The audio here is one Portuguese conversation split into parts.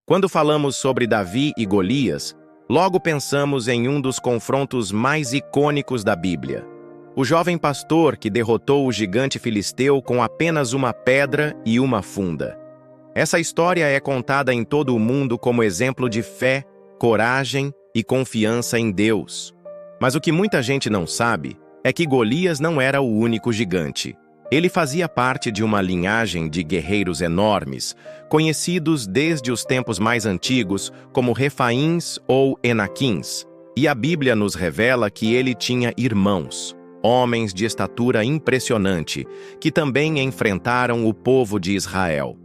Quando falamos sobre Davi e Golias, logo pensamos em um dos confrontos mais icônicos da Bíblia. O jovem pastor que derrotou o gigante filisteu com apenas uma pedra e uma funda. Essa história é contada em todo o mundo como exemplo de fé, coragem e confiança em Deus. Mas o que muita gente não sabe é que Golias não era o único gigante. Ele fazia parte de uma linhagem de guerreiros enormes, conhecidos desde os tempos mais antigos como Refaíns ou Enaquins. E a Bíblia nos revela que ele tinha irmãos, homens de estatura impressionante, que também enfrentaram o povo de Israel.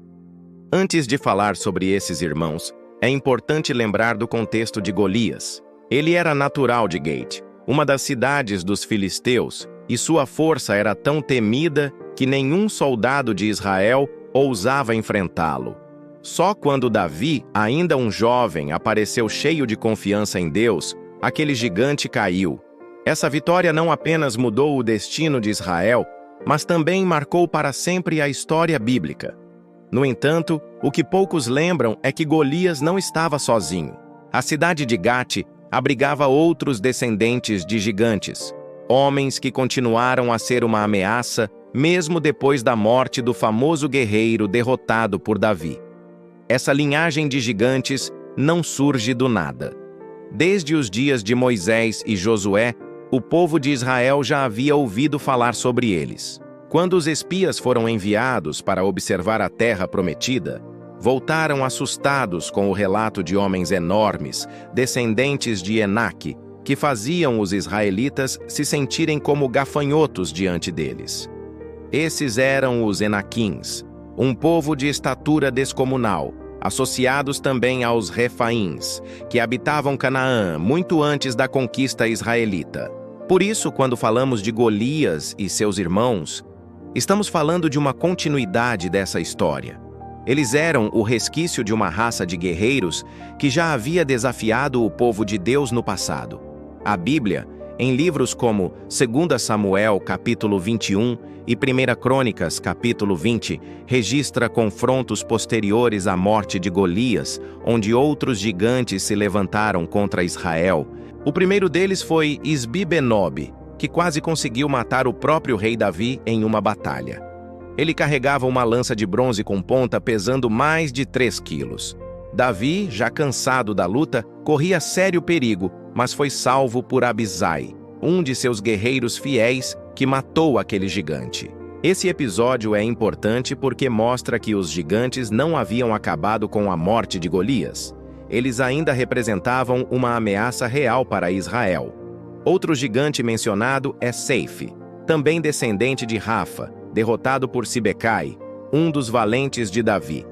Antes de falar sobre esses irmãos, é importante lembrar do contexto de Golias. Ele era natural de Gate, uma das cidades dos filisteus, e sua força era tão temida que nenhum soldado de Israel ousava enfrentá-lo. Só quando Davi, ainda um jovem, apareceu cheio de confiança em Deus, aquele gigante caiu. Essa vitória não apenas mudou o destino de Israel, mas também marcou para sempre a história bíblica. No entanto, o que poucos lembram é que Golias não estava sozinho. A cidade de Gate abrigava outros descendentes de gigantes, homens que continuaram a ser uma ameaça mesmo depois da morte do famoso guerreiro derrotado por Davi. Essa linhagem de gigantes não surge do nada. Desde os dias de Moisés e Josué, o povo de Israel já havia ouvido falar sobre eles. Quando os espias foram enviados para observar a terra prometida, voltaram assustados com o relato de homens enormes, descendentes de Enaque, que faziam os israelitas se sentirem como gafanhotos diante deles. Esses eram os Enaquins, um povo de estatura descomunal, associados também aos Refaíns, que habitavam Canaã muito antes da conquista israelita. Por isso, quando falamos de Golias e seus irmãos, estamos falando de uma continuidade dessa história. Eles eram o resquício de uma raça de guerreiros que já havia desafiado o povo de Deus no passado. A Bíblia, em livros como 2 Samuel, capítulo 21, e 1 Crônicas, capítulo 20, registra confrontos posteriores à morte de Golias, onde outros gigantes se levantaram contra Israel. O primeiro deles foi Isbi-Benob, que quase conseguiu matar o próprio rei Davi em uma batalha. Ele carregava uma lança de bronze com ponta pesando mais de 3 quilos. Davi, já cansado da luta, corria sério perigo, mas foi salvo por Abisai, um de seus guerreiros fiéis, que matou aquele gigante. Esse episódio é importante porque mostra que os gigantes não haviam acabado com a morte de Golias. Eles ainda representavam uma ameaça real para Israel. Outro gigante mencionado é Seife, também descendente de Rafa, derrotado por Sibecai, um dos valentes de Davi.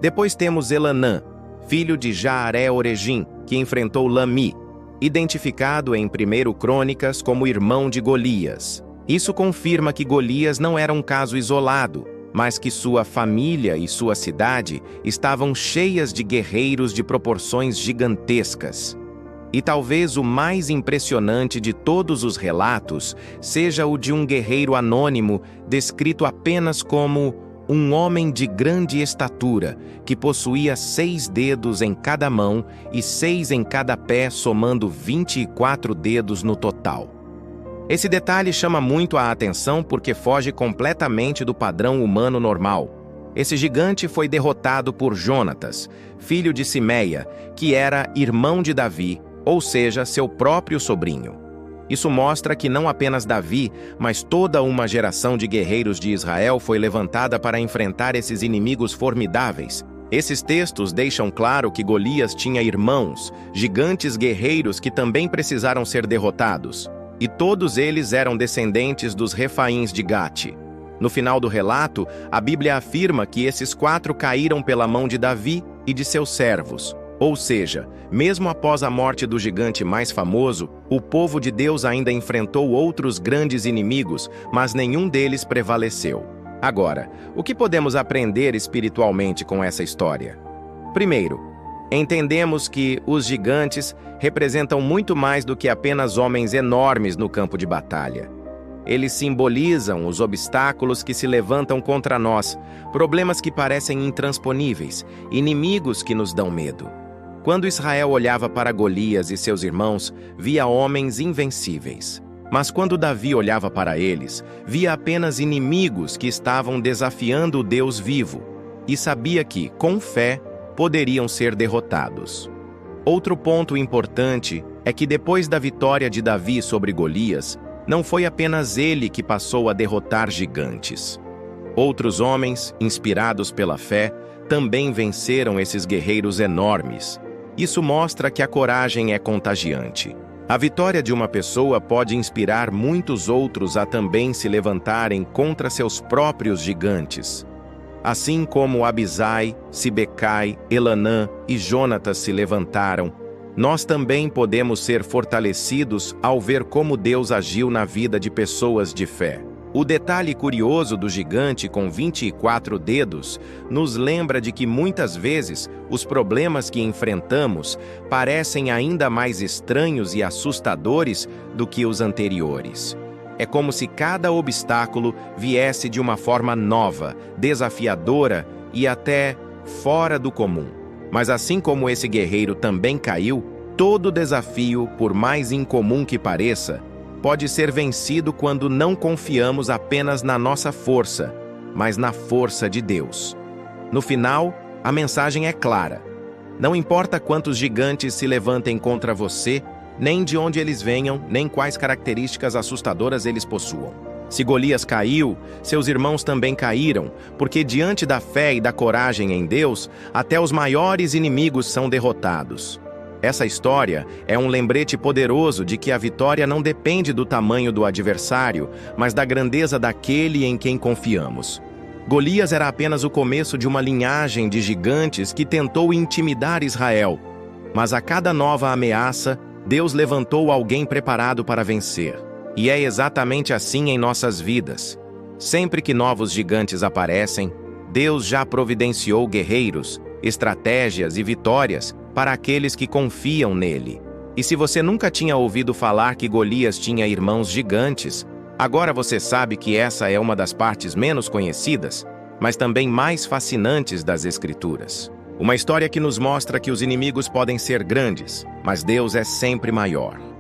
Depois temos Elanã, filho de Jaaré-Oregim, que enfrentou Lami, identificado em 1 Crônicas como irmão de Golias. Isso confirma que Golias não era um caso isolado, mas que sua família e sua cidade estavam cheias de guerreiros de proporções gigantescas. E talvez o mais impressionante de todos os relatos seja o de um guerreiro anônimo descrito apenas como um homem de grande estatura, que possuía 6 dedos em cada mão e 6 em cada pé, somando 24 dedos no total. Esse detalhe chama muito a atenção porque foge completamente do padrão humano normal. Esse gigante foi derrotado por Jonatas, filho de Simeia, que era irmão de Davi, ou seja, seu próprio sobrinho. Isso mostra que não apenas Davi, mas toda uma geração de guerreiros de Israel foi levantada para enfrentar esses inimigos formidáveis. Esses textos deixam claro que Golias tinha irmãos, gigantes guerreiros que também precisaram ser derrotados. E todos eles eram descendentes dos Refaíns de Gate. No final do relato, a Bíblia afirma que esses 4 caíram pela mão de Davi e de seus servos. Ou seja, mesmo após a morte do gigante mais famoso, o povo de Deus ainda enfrentou outros grandes inimigos, mas nenhum deles prevaleceu. Agora, o que podemos aprender espiritualmente com essa história? Primeiro, entendemos que os gigantes representam muito mais do que apenas homens enormes no campo de batalha. Eles simbolizam os obstáculos que se levantam contra nós, problemas que parecem intransponíveis, inimigos que nos dão medo. Quando Israel olhava para Golias e seus irmãos, via homens invencíveis. Mas quando Davi olhava para eles, via apenas inimigos que estavam desafiando o Deus vivo, e sabia que, com fé, poderiam ser derrotados. Outro ponto importante é que depois da vitória de Davi sobre Golias, não foi apenas ele que passou a derrotar gigantes. Outros homens, inspirados pela fé, também venceram esses guerreiros enormes. Isso mostra que a coragem é contagiante. A vitória de uma pessoa pode inspirar muitos outros a também se levantarem contra seus próprios gigantes. Assim como Abisai, Sibecai, Elanã e Jonatas se levantaram, nós também podemos ser fortalecidos ao ver como Deus agiu na vida de pessoas de fé. O detalhe curioso do gigante com 24 dedos nos lembra de que muitas vezes os problemas que enfrentamos parecem ainda mais estranhos e assustadores do que os anteriores. É como se cada obstáculo viesse de uma forma nova, desafiadora e até fora do comum. Mas assim como esse guerreiro também caiu, todo desafio, por mais incomum que pareça, pode ser vencido quando não confiamos apenas na nossa força, mas na força de Deus. No final, a mensagem é clara. Não importa quantos gigantes se levantem contra você, nem de onde eles venham, nem quais características assustadoras eles possuam. Se Golias caiu, seus irmãos também caíram, porque diante da fé e da coragem em Deus, até os maiores inimigos são derrotados. Essa história é um lembrete poderoso de que a vitória não depende do tamanho do adversário, mas da grandeza daquele em quem confiamos. Golias era apenas o começo de uma linhagem de gigantes que tentou intimidar Israel, mas a cada nova ameaça, Deus levantou alguém preparado para vencer. E é exatamente assim em nossas vidas. Sempre que novos gigantes aparecem, Deus já providenciou guerreiros, estratégias e vitórias para aqueles que confiam nele. E se você nunca tinha ouvido falar que Golias tinha irmãos gigantes, agora você sabe que essa é uma das partes menos conhecidas, mas também mais fascinantes das Escrituras. Uma história que nos mostra que os inimigos podem ser grandes, mas Deus é sempre maior.